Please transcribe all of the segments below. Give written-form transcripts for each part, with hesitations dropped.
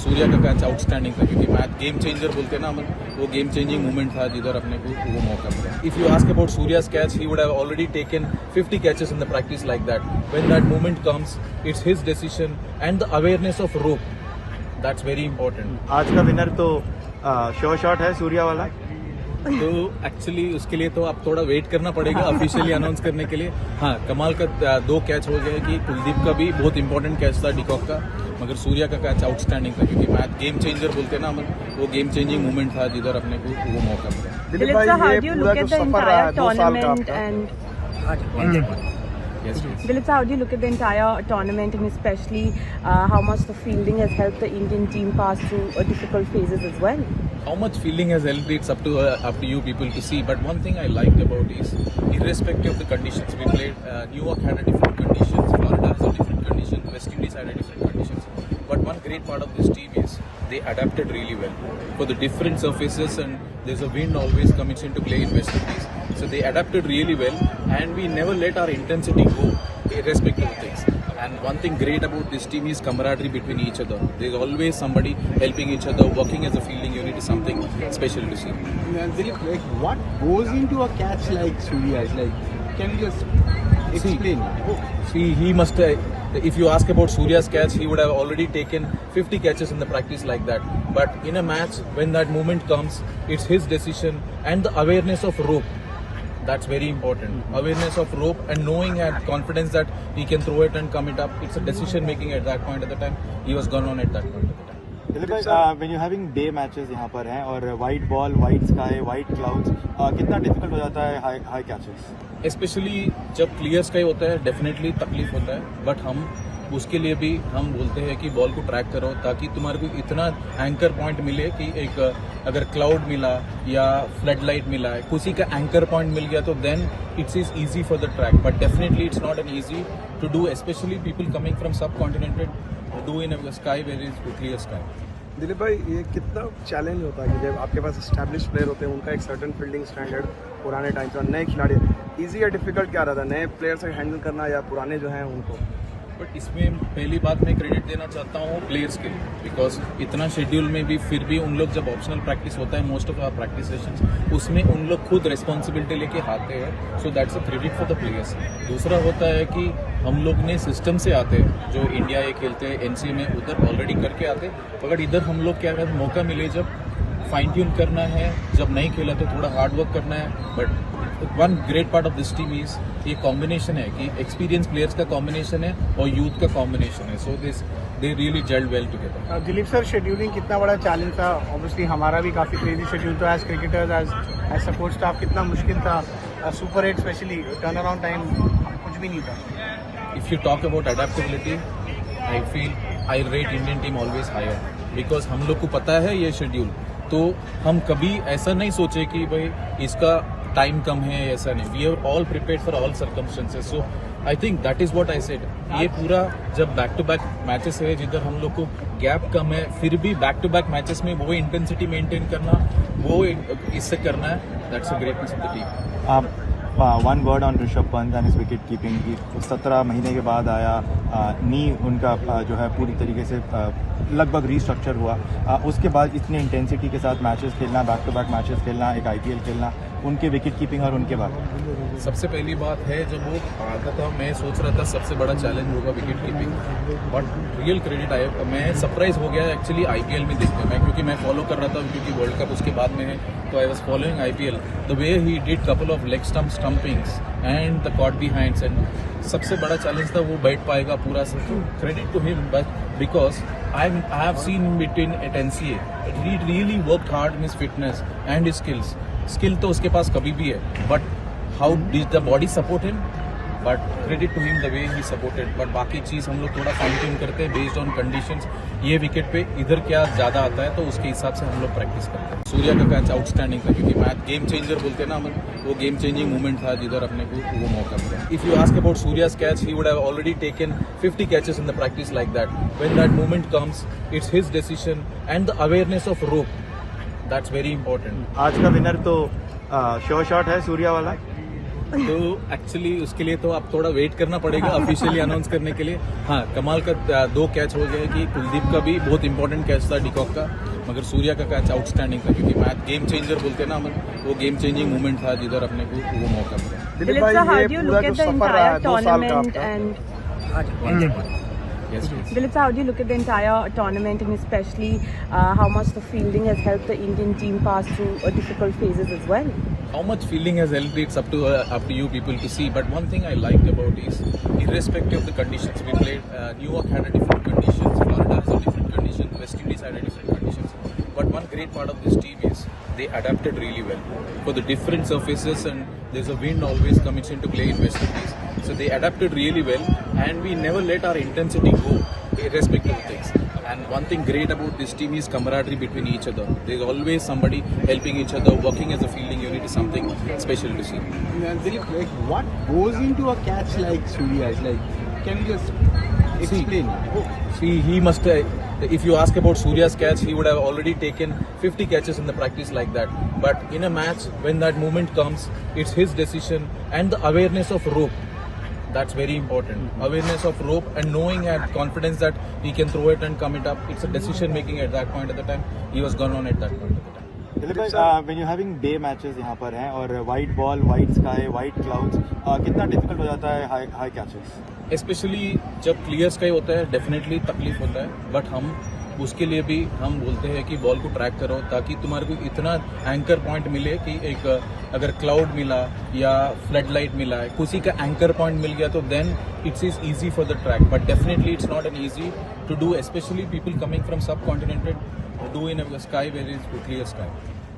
सूर्या का catch outstanding था, क्योंकि मैच गेम चेंजर बोलते हैं ना हम, वो गेम चेंजिंग मोमेंट था जिधर अपने को वो मौका मिला. If you ask about Surya's catch, he would have already taken 50 catches in the practice like that. When that moment comes, it's his decision and the awareness of rope. That's very important. आज का winner तो sure shot है सूर्या वाला. तो actually उसके लिए तो आप थोड़ा वेट करना पड़ेगा ऑफिशियली अनाउंस करने के लिए. हाँ, कमाल का 2 कैच हो गए कि कुलदीप का भी बहुत इंपॉर्टेंट कैच था डिकॉक का, मगर सूर्या का कैच आउटस्टैंडिंग था, क्योंकि मैच गेम चेंजर बोलते हैं ना हम, वो गेम चेंजिंग मोमेंट था जिधर अपने को वो मौका मिला. Dilip sir, how do you look at the entire tournament and Yes, please. Dilip sir, how do you look at the entire tournament and especially how much the fielding has helped the Indian team pass through difficult phases as well? How much fielding has helped, it's up to you people to see. But one thing I liked about is, irrespective of the conditions we played, New York had a different conditions, Florida has a different condition, West Indies had a different conditions. But one great part of this team is they adapted really well for the different surfaces, and there's a wind always comes into play in West Indies. So they adapted really well, and we never let our intensity go, irrespective of things. And one thing great about this team is camaraderie between each other. There's always somebody helping each other, working as a fielding unit is something special to see. Dilip, like what goes into a catch like Surya's? Like, can you just explain? See, he must. If you ask about Surya's catch, he would have already taken 50 catches in the practice like that. But in a match, when that moment comes, it's his decision and the awareness of rope. That's very important. Awareness of rope and knowing and confidence that he can throw it and come it up. It's a decision making at that point at the time. He was gone on at that point at the time. Dilip भाई, when you having day matches यहाँ पर हैं और white ball, white sky, white clouds, कितना difficult हो जाता है high catches? Specially जब क्लियर स्काई होता है, डेफिनेटली तकलीफ होता है. बट हम उसके लिए भी हम बोलते हैं कि बॉल को ट्रैक करो, ताकि तुम्हारे को इतना एंकर पॉइंट मिले कि एक अगर क्लाउड मिला या फ्लड लाइट मिला है, किसी का एंकर पॉइंट मिल गया, तो then it's is easy for the track. But definitely it's not an easy to do, specially people coming from subcontinent do in a sky where is clear sky. Dilip भाई, ये कितना challenge होता है कि जब आपके पास एस्टैब्लिश प्लेयर होते हैं, उनका एक सर्टन फील्डिंग स्टैंडर्ड पुराने टाइम से, नए खिलाड़ी, इजी या डिफिकल्ट क्या रहता है नए प्लेयर से हैंडल करना या पुराने जो हैं उनको? बट इसमें पहली बात मैं क्रेडिट देना चाहता हूँ प्लेयर्स के, बिकॉज इतना शेड्यूल में भी फिर भी उन लोग जब ऑप्शनल प्रैक्टिस होता है, most of our practice sessions, उसमें उन लोग खुद रिस्पॉन्सिबिलिटी लेके आते हैं. So that's a credit for the players. दूसरा होता है कि हम लोग ने सिस्टम से आते हैं, जो इंडिया ये खेलते हैं एनसीए में, उधर ऑलरेडी करके आते. मगर इधर हम लोग क्या कहते हैं, मौका मिले जब फाइन ट्यून करना है, जब नहीं खेला तो थोड़ा हार्ड वर्क करना है. But one great part of this team is ये कॉम्बिनेशन है कि एक्सपीरियंस प्लेयर्स का कॉम्बिनेशन है और यूथ का कॉम्बिनेशन है. So this they really gelled well together. Dilip sir, scheduling कितना बड़ा चैलेंज था? ऑब्वियसली हमारा भी काफ़ी क्रेजी शेड्यूल था as cricketers, as support staff. कितना मुश्किल था? Super 8 specially turn around time कुछ भी नहीं था. If you talk about adaptability, I feel I rate Indian team always higher, because हम लोग को पता है ये शेड्यूल, तो हम कभी ऐसा नहीं सोचे कि भाई इसका टाइम कम है, ऐसा नहीं. We are all prepared for all circumstances. So I think that is what I said. ये पूरा जब बैक टू बैक मैचेस है जिधर हम लोग को गैप कम है, फिर भी बैक टू बैक मैचेस में वो इंटेंसिटी मेंटेन करना, वो इससे करना है, that's a greatness of the team. One word on Rishabh Pant and his wicket keeping. 17 महीने के बाद आया, नी उनका जो है पूरी तरीके से लगभग रीस्ट्रक्चर हुआ. उसके बाद इतनी इंटेंसिटी के साथ मैचेस खेलना, बैक टू बैक मैचेस खेलना, एक आईपीएल खेलना, उनके विकेट कीपिंग और उनके बाद सबसे पहली बात है, जब वो आता था मैं सोच रहा था सबसे बड़ा चैलेंज होगा wicket keeping. But real credit आया, मैं सरप्राइज हो गया एक्चुअली आईपीएल में देखकर. मैं क्योंकि मैं फॉलो कर रहा था, क्योंकि वर्ल्ड कप उसके बाद में है, तो I was following IPL. The way he did couple of leg stumpings and the caught behinds, and सबसे बड़ा चैलेंज था वो बैठ पाएगा पूरा. Credit to him, but because I have seen him between at NCA. He really worked hard in his fitness and his skills. Skill तो उसके पास कभी भी है, but how did the body support him? But credit to him the way he supported. But बाकी चीज़ हम लोग थोड़ा fine tune करते हैं based on conditions. ये विकेट पे इधर क्या ज़्यादा आता है, तो उसके हिसाब से हम लोग प्रैक्टिस करते हैं. सूर्या का कैच आउटस्टैंडिंग था, क्योंकि मैच गेम चेंजर बोलते हैं ना हम, वो गेम चेंजिंग मोमेंट था जिधर अपने को वो मौका मिला. If you ask about Surya's catch, he would have already taken 50 catches in the practice like that. When that moment comes, it's his decision and the awareness of rope. That's very important. आज का winner तो sure shot है सूर्या वाला. तो actually उसके लिए तो आप थोड़ा वेट करना पड़ेगा ऑफिशियली अनाउंस करने के लिए। हाँ, कमाल का 2 कैच हो गए कि कुलदीप का भी बहुत इंपॉर्टेंट कैच था डिकॉक का, मगर सूर्या का कैच आउटस्टैंडिंग था, क्योंकि मैच गेम चेंजर बोलते हैं ना हम, वो गेम चेंजिंग मोमेंट था जिधर अपने को वो मौका मिला। दिलीप Dilip sir, how भाई do ये you पूरा look जो at the सफर रहा है entire 2 साल का tournament आपका, and Yes, please. Dilip sir, how do you look at the entire tournament and especially how much the fielding has helped the Indian team pass through difficult phases as well? How much fielding has helped, it's up to you people to see. But one thing I liked about is, irrespective of the conditions we played, New York had a different conditions, Florida has a different condition, West Indies had a different conditions. But one great part of this team is they adapted really well for the different surfaces, and there's a wind always comes into play in West Indies. So they adapted really well, and we never let our intensity go, irrespective of things. And one thing great about this team is camaraderie between each other. There's always somebody helping each other, working as a fielding unit is something special to see. Dilip, like what goes into a catch like Surya's? Like, can you just explain? See, he must. If you ask about Surya's catch, he would have already taken 50 catches in the practice like that. But in a match, when that moment comes, it's his decision, and the awareness of rope. That's very important. Awareness of rope and knowing and confidence that he can throw it and come it up. It's a decision making at that point at the time. He was gone on at that point at the time. Dilip भाई, when you're having day matches यहाँ पर हैं और white ball, white sky, white clouds, कितना difficult हो जाता है high catches? Specially जब क्लियर स्काई होता है डेफिनेटली तकलीफ होता है, बट हम उसके लिए भी हम बोलते हैं कि बॉल को ट्रैक करो ताकि तुम्हारे को इतना एंकर पॉइंट मिले कि एक अगर क्लाउड मिला या फ्लड लाइट मिला है, किसी का एंकर पॉइंट मिल गया तो then it's is easy for the track, but definitely it's not an easy to do, specially people coming from subcontinent do in a sky where is clear sky.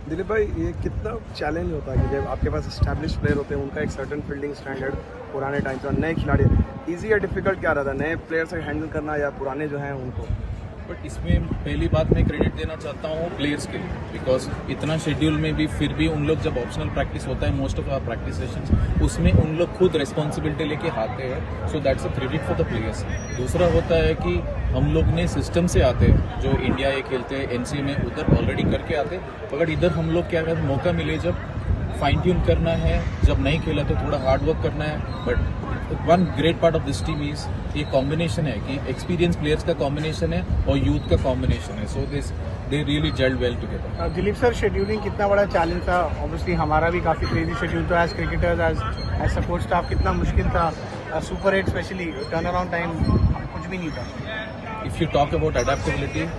Dilip भाई ये कितना challenge होता है कि जब आपके पास एस्टैब्लिश प्लेयर होते हैं, उनका एक सर्टन फील्डिंग स्टैंडर्ड पुराने टाइम से, और नए खिलाड़ी, इजी या डिफिकल्ट क्या रहता है नए प्लेयर से हैंडल करना या पुराने जो हैं उनको? बट इसमें पहली बात मैं क्रेडिट देना चाहता हूँ प्लेयर्स के लिए, बिकॉज इतना शेड्यूल में भी फिर भी उन लोग जब ऑप्शनल प्रैक्टिस होता है, most of our practice sessions, उसमें उन लोग खुद रिस्पॉन्सिबिलिटी लेके आते हैं, so that's a credit for the players. दूसरा होता है कि हम लोग ने सिस्टम से आते हैं, जो इंडिया ये खेलते हैं एनसीए में उधर ऑलरेडी करके आते, मगर इधर हम लोग क्या कहते मौका मिले जब फाइन ट्यून करना है, जब नहीं खेला तो थोड़ा हार्ड वर्क करना है। But one great part of this team is ये कॉम्बिनेशन है कि एक्सपीरियंस प्लेयर्स का कॉम्बिनेशन है और यूथ का कॉम्बिनेशन है, so this they really gelled well together. Dilip sir, scheduling कितना बड़ा चैलेंज था? ऑब्वियसली हमारा भी काफ़ी क्रेजी शेड्यूल था as cricketers, as support staff कितना मुश्किल था, super 8 specially turn around time कुछ भी नहीं था। If you talk about adaptability,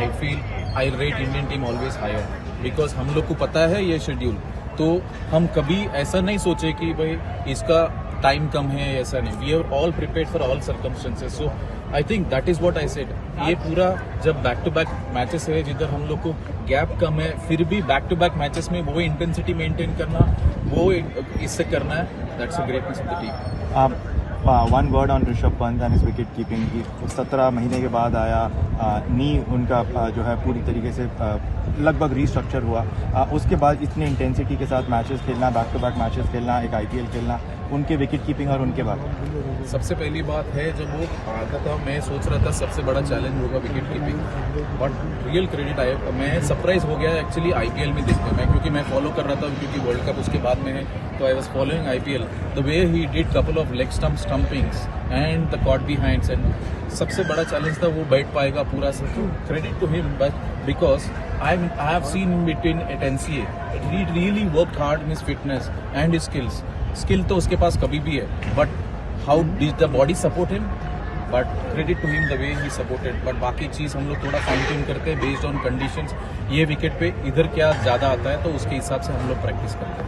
I feel I rate Indian team always higher, because हम लोग को पता है ये शेड्यूल, तो हम कभी ऐसा नहीं सोचे कि भाई इसका टाइम कम है, ऐसा नहीं। We are all prepared for all circumstances, so I think that is what I said. ये पूरा जब बैक टू बैक मैचेस है जिधर हम लोग को गैप कम है, फिर भी बैक टू बैक मैचेस में वो इंटेंसिटी मेंटेन करना, वो इससे करना है, that's a greatness of the team. One word on Rishabh Pant and his wicket keeping की 17 महीने के बाद आया, नी उनका जो है पूरी तरीके से लगभग रीस्ट्रक्चर हुआ, उसके बाद इतनी इंटेंसिटी के साथ मैचेस खेलना, बैक टू बैक मैचेस खेलना, एक आईपीएल खेलना, उनके विकेट कीपिंग और उनके बाद सबसे पहली बात है जब वो आता था मैं सोच रहा था सबसे बड़ा चैलेंज होगा wicket keeping, but real credit आया, मैं सरप्राइज हो गया एक्चुअली आईपीएल में देख के, मैं क्योंकि मैं फॉलो कर रहा था क्योंकि वर्ल्ड कप उसके बाद में है, तो I was following IPL, the way he did couple of leg stump stumpings and the caught behinds, and सबसे बड़ा चैलेंज था वो बैठ पाएगा पूरा, credit to him, but because I have seen him between at NCA. He really worked hard in his fitness and his skills. Skill तो उसके पास कभी भी है, but how did the body support him? But credit to him the way he supported. But बाकी चीज़ हम लोग थोड़ा fine tune करते हैं based on conditions. ये विकेट पे इधर क्या ज़्यादा आता है तो उसके हिसाब से हम लोग प्रैक्टिस करते हैं।